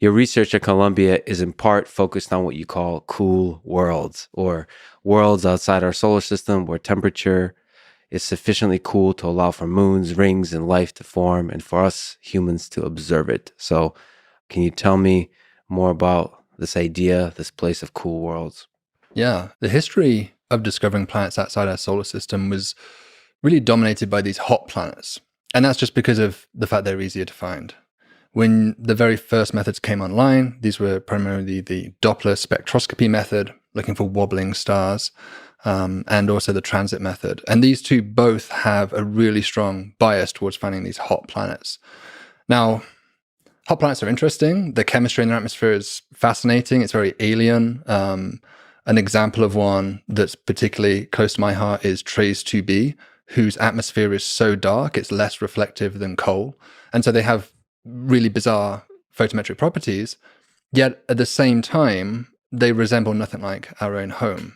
Your research at Columbia is in part focused on what you call cool worlds, or worlds outside our solar system where temperature is sufficiently cool to allow for moons, rings, and life to form, and for us humans to observe it. So can you tell me more about this idea, this place of cool worlds? Yeah, the history of discovering planets outside our solar system was really dominated by these hot planets. And that's just because of the fact they're easier to find. When the very first methods came online, these were primarily the Doppler spectroscopy method, looking for wobbling stars, and also the transit method. And these two both have a really strong bias towards finding these hot planets. Now, hot planets are interesting. The chemistry in their atmosphere is fascinating. It's very alien. An example of one that's particularly close to my heart is TRACE 2b, whose atmosphere is so dark, it's less reflective than coal. And so they have really bizarre photometric properties, yet at the same time, they resemble nothing like our own home.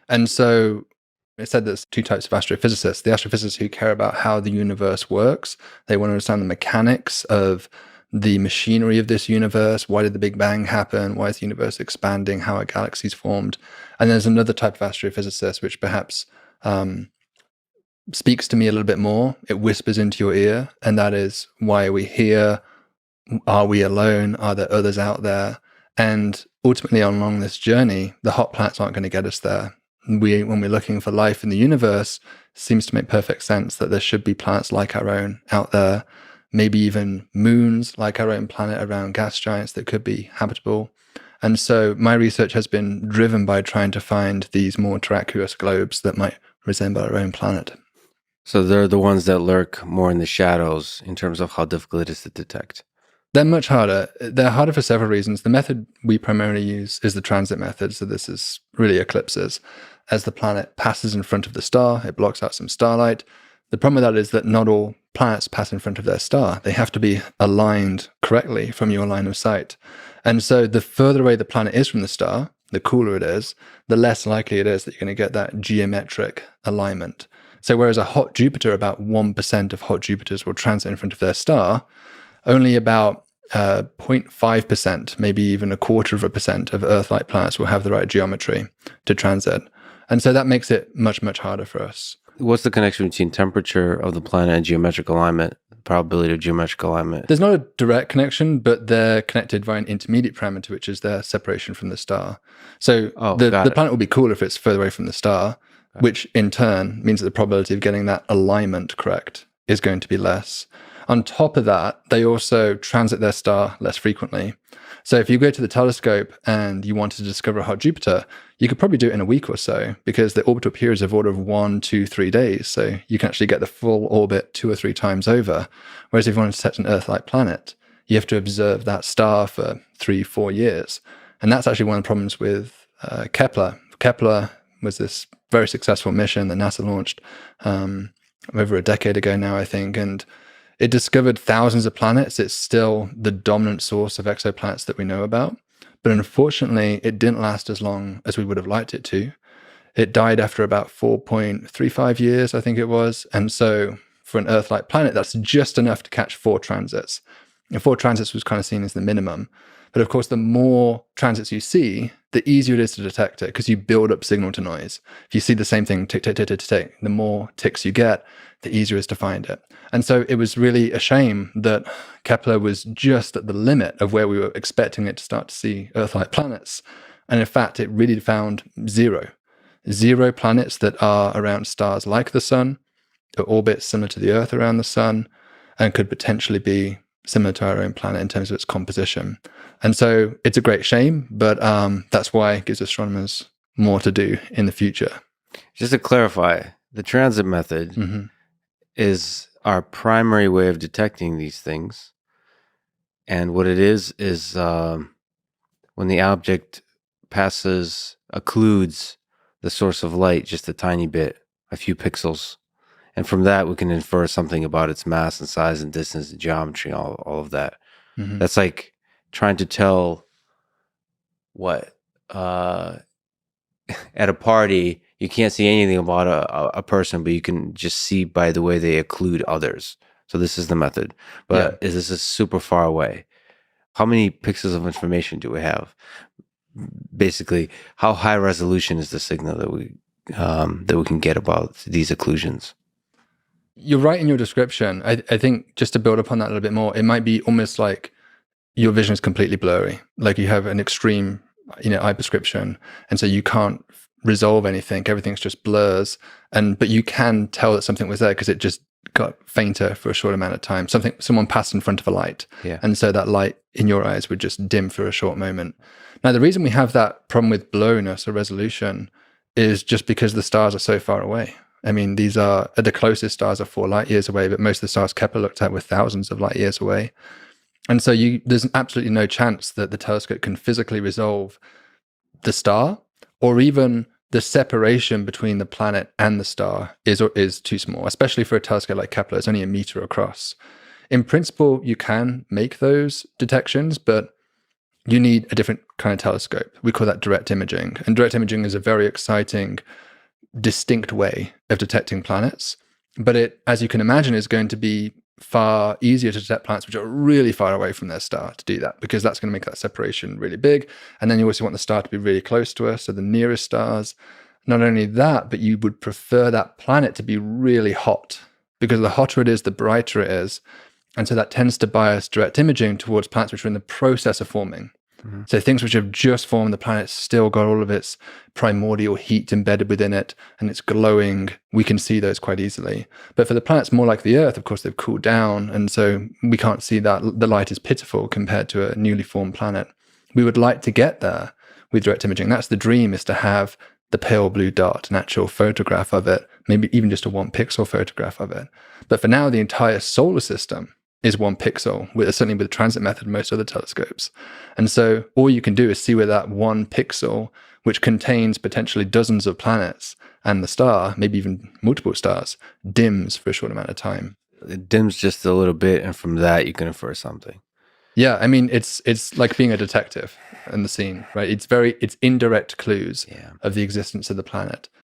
And so it said there's two types of astrophysicists. The astrophysicists who care about how the universe works. They want to understand the mechanics of the machinery of this universe. Why did the Big Bang happen? Why is the universe expanding? How are galaxies formed? And there's another type of astrophysicist which perhaps speaks to me a little bit more. It whispers into your ear, and that is, why are we here? Are we alone? Are there others out there? And ultimately, along this journey, the hot planets aren't going to get us there. When we're looking for life in the universe, it seems to make perfect sense that there should be planets like our own out there, maybe even moons like our own planet around gas giants that could be habitable. And so my research has been driven by trying to find these more terraqueous globes that might resemble our own planet. So they're the ones that lurk more in the shadows in terms of how difficult it is to detect. They're much harder. They're harder for several reasons. The method we primarily use is the transit method. So this is really eclipses. As the planet passes in front of the star, it blocks out some starlight. The problem with that is that not all planets pass in front of their star. They have to be aligned correctly from your line of sight. And so the further away the planet is from the star, the cooler it is, the less likely it is that you're going to get that geometric alignment. So whereas a hot Jupiter, about 1% of hot Jupiters will transit in front of their star, only about 0.5%, maybe even 0.25% of Earth-like planets will have the right geometry to transit. And so that makes it much, much harder for us. What's the connection between temperature of the planet and geometric alignment, probability of geometric alignment? There's not a direct connection, but they're connected via an intermediate parameter, which is their separation from the star. So the planet will be cooler if it's further away from the star, which in turn means that the probability of getting that alignment correct is going to be less. On top of that, they also transit their star less frequently. So if you go to the telescope and you wanted to discover a hot Jupiter, you could probably do it in a week or so, because the orbital periods of order of 1, 2, 3 days. So you can actually get the full orbit 2 or 3 times over. Whereas if you want to detect an Earth-like planet, you have to observe that star for 3, 4 years. And that's actually one of the problems with Kepler. Kepler was this very successful mission that NASA launched over a decade ago now, I think. And it discovered thousands of planets. It's still the dominant source of exoplanets that we know about. But unfortunately, it didn't last as long as we would have liked it to. It died after about 4.35 years, I think it was. And so for an Earth-like planet, that's just enough to catch 4 transits. And 4 transits was kind of seen as the minimum. But of course, the more transits you see, the easier it is to detect it, because you build up signal to noise. If you see the same thing tick, tick, tick, tick, tick, the more ticks you get, the easier it is to find it. And so it was really a shame that Kepler was just at the limit of where we were expecting it to start to see Earth-like planets. And in fact, it really found zero planets that are around stars like the sun, that orbit similar to the Earth around the sun, and could potentially be similar to our own planet in terms of its composition. And so it's a great shame, but that's why it gives astronomers more to do in the future. Just to clarify, the transit method is our primary way of detecting these things. And what it is when the object occludes the source of light just a tiny bit, a few pixels. And from that, we can infer something about its mass and size and distance and geometry, all of that. That's like trying to tell what at a party, you can't see anything about a person, but you can just see by the way they occlude others. So this is the method. But this is super far away. how many pixels of information do we have? Basically, how high resolution is the signal that we can get about these occlusions? You're right in your description. I think just to build upon that a little bit more, it might be almost like your vision is completely blurry. Like you have an extreme, eye prescription, and so you can't resolve anything. Everything's just blurs. But you can tell that something was there because it just got fainter for a short amount of time. Someone passed in front of a light. Yeah. And so that light in your eyes would just dim for a short moment. Now, the reason we have that problem with blurriness or resolution is just because the stars are so far away. I mean, the closest stars are 4 light years away, but most of the stars Kepler looked at were thousands of light years away. And so there's absolutely no chance that the telescope can physically resolve the star, or even the separation between the planet and the star is too small, especially for a telescope like Kepler. It's only a meter across. In principle, you can make those detections, but you need a different kind of telescope. We call that direct imaging. And direct imaging is a very exciting, distinct way of detecting planets. But it, as you can imagine, is going to be far easier to detect planets which are really far away from their star to do that, because that's going to make that separation really big. And then you also want the star to be really close to us, so the nearest stars. Not only that, but you would prefer that planet to be really hot, because the hotter it is, the brighter it is. And so that tends to bias direct imaging towards planets which are in the process of forming. Mm-hmm. So things which have just formed, the planet's still got all of its primordial heat embedded within it, and it's glowing. We can see those quite easily. But for the planets more like the Earth, of course, they've cooled down, and so we can't see that. The light is pitiful compared to a newly formed planet. We would like to get there with direct imaging. That's the dream, is to have the pale blue dot, an actual photograph of it, maybe even just a 1 pixel photograph of it. But for now, the entire solar system is 1 pixel, certainly with the transit method, most other telescopes. And so all you can do is see where that 1 pixel, which contains potentially dozens of planets and the star, maybe even multiple stars, dims for a short amount of time. It dims just a little bit, and from that you can infer something. Yeah, I mean, it's like being a detective in the scene, right? It's indirect clues of the existence of the planet.